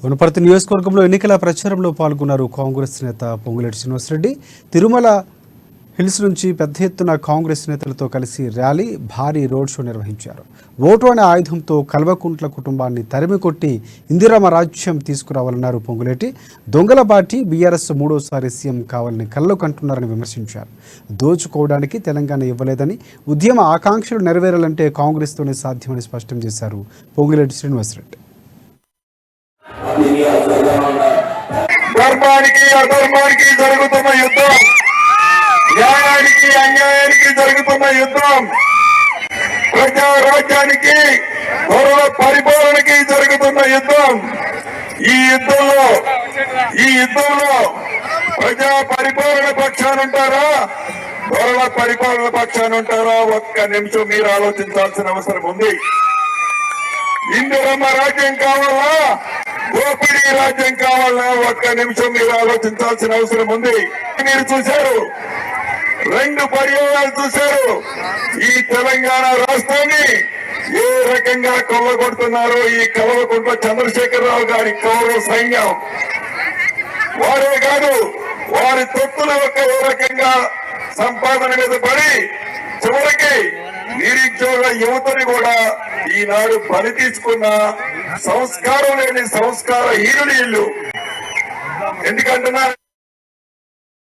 వనపర్తి నియోజకవర్గంలో ఎన్నికల ప్రచారంలో పాల్గొన్నారు కాంగ్రెస్ నేత పొంగులేటి శ్రీనివాసరెడ్డి. తిరుమల హిల్స్ నుంచి పెద్ద ఎత్తున కాంగ్రెస్ నేతలతో కలిసి ర్యాలీ, భారీ రోడ్ షో నిర్వహించారు. ఓటు అనే ఆయుధంతో కల్వకుంట్ల కుటుంబాన్ని తరిమికొట్టి ఇందిరమ్మ రాజ్యం తీసుకురావాలన్నారు పొంగులేటి. దొంగల పార్టీ బీఆర్ఎస్ మూడోసారి సీఎం కావాలని కళ్ళు కంటున్నారని విమర్శించారు. దోచుకోవడానికి తెలంగాణ ఇవ్వలేదని, ఉద్యమ ఆకాంక్షలు నెరవేరాలంటే కాంగ్రెస్తోనే సాధ్యమని స్పష్టం చేశారు పొంగులేటి శ్రీనివాసరెడ్డి. ధర్మానికి అధర్మానికి జరుగుతున్న యుద్ధం, న్యాయానికి అన్యాయానికి జరుగుతున్న యుద్ధం, ప్రజారాజ్యానికి గౌరవ పరిపాలనకి జరుగుతున్న యుద్ధం. ఈ యుద్ధంలో ప్రజా పరిపాలన పక్షానుంటారా, గౌరవ పరిపాలన పక్షానుంటారా? ఒక్క నిమిషం మీరు ఆలోచించాల్సిన అవసరం ఉంది. ఇందిరమ్మ రాజ్యం కావాలా, దోపిడీ రాజ్యం కావాలా? ఒక్క నిమిషం మీరు ఆలోచించాల్సిన అవసరం ఉంది. మీరు చూశారు, 2 పర్యాయాలు చూశారు ఈ తెలంగాణ రాష్ట్రాన్ని ఏ రకంగా కొల్లగొడుతున్నారో. ఈ కల్వకుంట్ల చంద్రశేఖరరావు గారి కౌరవ సైన్యం వారే కాదు, వారి తొత్తుల యొక్క ఏ రకంగా సంపాదన మీద పడి చివరికి నిరుద్యోగ యువతని కూడా ఈనాడు బలి తీసుకున్న సంస్కారం లేని సంస్కార హీనులు. ఎందుకంటున్నారు?